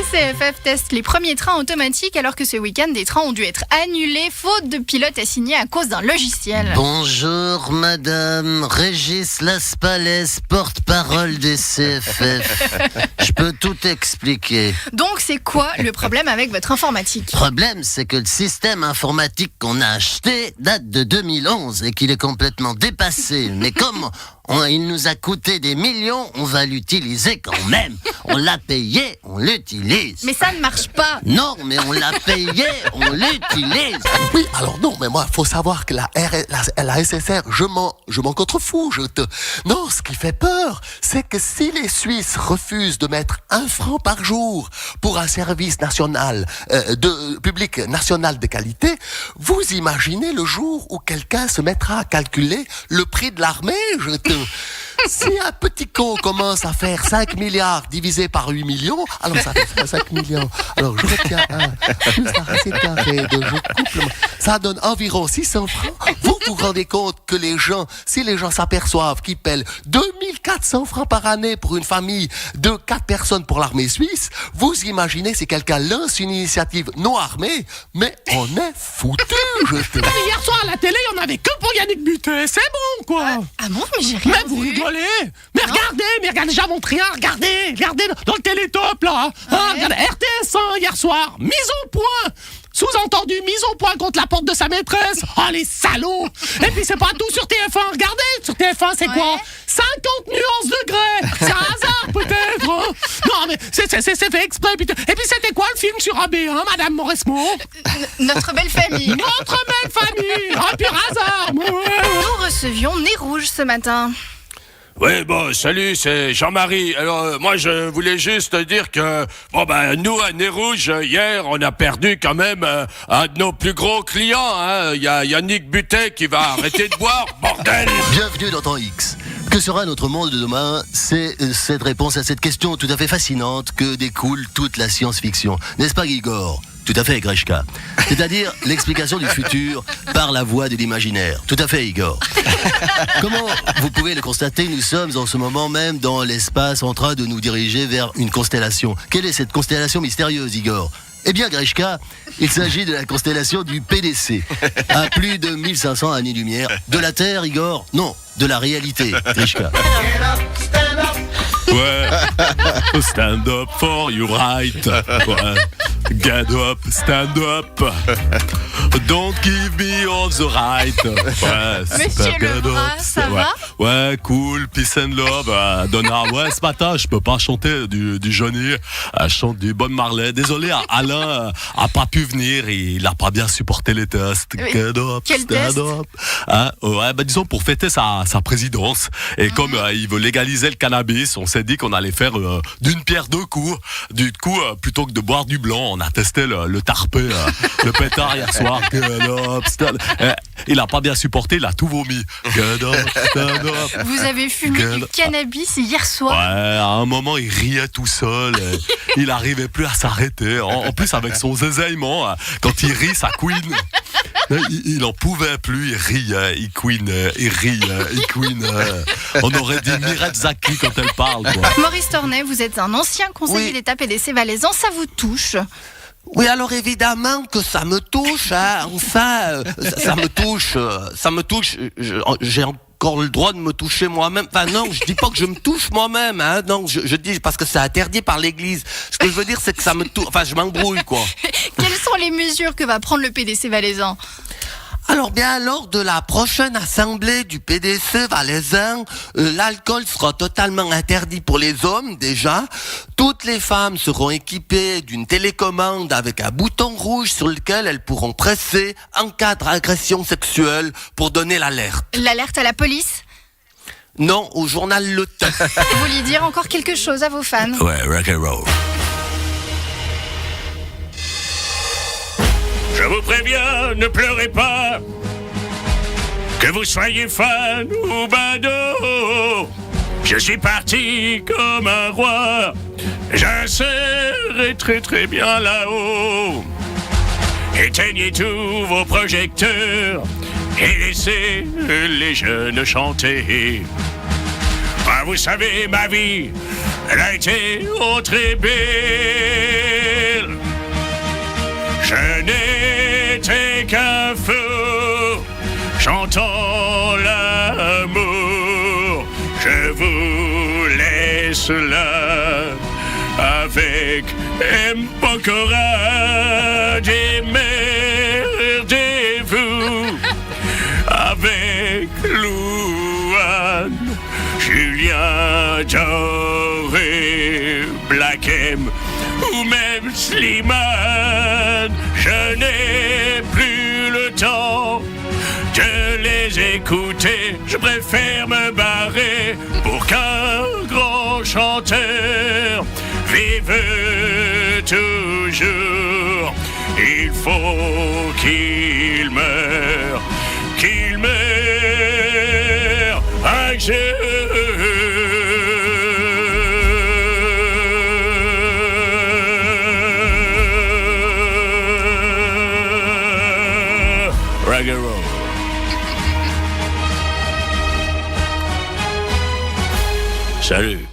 CFF teste les premiers trains automatiques alors que ce week-end, des trains ont dû être annulés faute de pilote assigné à cause d'un logiciel. Bonjour madame, Régis Laspalais, porte-parole des CFF. Je peux tout expliquer. Donc c'est quoi le problème avec votre informatique ? Le problème, c'est que le système informatique qu'on a acheté date de 2011 et qu'il est complètement dépassé. Mais comme il nous a coûté des millions, on va l'utiliser quand même. On l'a payé, on l'utilise. Mais ça ne marche pas. Non, mais on l'a payé, on l'utilise. Oui, alors non, mais moi, faut savoir que la SSR, je m'en contrefous. Non, ce qui fait peur, c'est que si les Suisses refusent de mettre 1 franc par jour pour un service national, public national de qualité, vous imaginez le jour où quelqu'un se mettra à calculer le prix de l'armée, Si un petit con commence à faire 5 milliards divisé par 8 millions, alors ça fait 5 millions. Alors je retiens 1 plus la racine carrée de je couple, ça donne environ 600 francs. Vous vous rendez compte que si les gens s'aperçoivent qu'ils paient 2400 francs par année pour une famille de 4 personnes pour l'armée suisse, vous imaginez si quelqu'un lance une initiative non armée, mais on est foutu. Hier soir à la télé, il n'y en avait que pour Yannick Butet, c'est bon quoi. Ah bon, mais j'ai rien Mais vous vu. rigolez. Mais regardez, j'invente rien, regardez dans le télétop là. Regardez, RTS1 hier soir, mise au point. Sous-entendu, mise au point contre la porte de sa maîtresse. Oh les salauds. Et puis c'est pas tout sur TF1, regardez, sur TF1 c'est quoi 50 nuances degrés. C'est un hasard peut-être Non mais c'est fait exprès. Et puis c'était quoi le film sur AB1, Madame Mauresmo Notre belle famille. Notre belle famille. Un pur hasard. Nous recevions Nez Rouge ce matin. Oui, bon, salut, c'est Jean-Marie. Alors, moi, je voulais juste dire que, nous, à Nez Rouge, hier, on a perdu quand même un de nos plus gros clients, hein. Il y a Yannick Butet qui va arrêter de boire, bordel! Bienvenue dans Temps X. Que sera notre monde de demain ? C'est cette réponse à cette question tout à fait fascinante que découle toute la science-fiction. N'est-ce pas, Igor ? Tout à fait, Grishka. C'est-à-dire l'explication du futur par la voie de l'imaginaire. Tout à fait, Igor. Comment vous pouvez le constater, nous sommes en ce moment même dans l'espace en train de nous diriger vers une constellation. Quelle est cette constellation mystérieuse, Igor ? Eh bien, Grishka, il s'agit de la constellation du PDC, à plus de 1500 années-lumière. De la Terre, Igor ? Non, de la réalité, Grishka. Ouais, stand up for your right. Ouais. Get up, stand up. Don't give me all the right. Ouais, Monsieur Lebras, ça va ? Ouais, cool, peace and love. Donna, ouais, ce matin, je peux pas chanter du Johnny. Je chante du Bob Marley. Désolé, Alain a pas pu venir. Il a pas bien supporté les tests. Get up, quel stand test ? up. Ouais, disons pour fêter sa présidence. Et comme il veut légaliser le cannabis, on s'est dit qu'on allait faire d'une pierre deux coups. Du coup, plutôt que de boire du blanc, on a testé le tarpé, le pétard hier soir. Get up, stand up. Il a pas bien supporté, il a tout vomi. Get up, stand up. Vous avez fumé du cannabis hier soir ? Ouais, à un moment, il riait tout seul. Il arrivait plus à s'arrêter. En plus, avec son zézaillement, quand il rit, ça couine. Il en pouvait plus, il riait, il couinait, il riait, il couinait. On aurait dit Mirette Zaki quand elle parle, quoi. Maurice Tornet, vous êtes un ancien conseiller d'État PDC valaisan, ça vous touche ? Oui, alors évidemment que ça me touche, hein. Enfin, ça me touche. J'ai encore le droit de me toucher moi-même. Enfin non, je dis pas que je me touche moi-même, hein. Non, je dis parce que c'est interdit par l'Église. Ce que je veux dire, c'est que ça me touche. Enfin, je m'embrouille, quoi. Quelles sont les mesures que va prendre le PDC valaisan ? Alors bien, lors de la prochaine assemblée du PDC valaisan, l'alcool sera totalement interdit pour les hommes déjà. Toutes les femmes seront équipées d'une télécommande avec un bouton rouge sur lequel elles pourront presser en cas d'agression sexuelle pour donner l'alerte. L'alerte à la police ? Non, au journal Le Temps. Vous vouliez dire encore quelque chose à vos fans ? Ouais, rock and roll. Je vous préviens, ne pleurez pas. Que vous soyez fan ou badaud, je suis parti comme un roi. J'insérerai très très bien là-haut. Éteignez tous vos projecteurs et laissez les jeunes chanter. Ah, vous savez, ma vie, elle a été au trébé. Je n'étais qu'un fou, chantant l'amour. Je vous laisse là, avec Mpokora, démerdez-vous, avec Louane, Julien Doré, Black M ou même Slimane. Je n'ai plus le temps de les écouter, je préfère me barrer pour qu'un grand chanteur vive toujours. Il faut qu'il meure un jour. Rock and roll. Salut.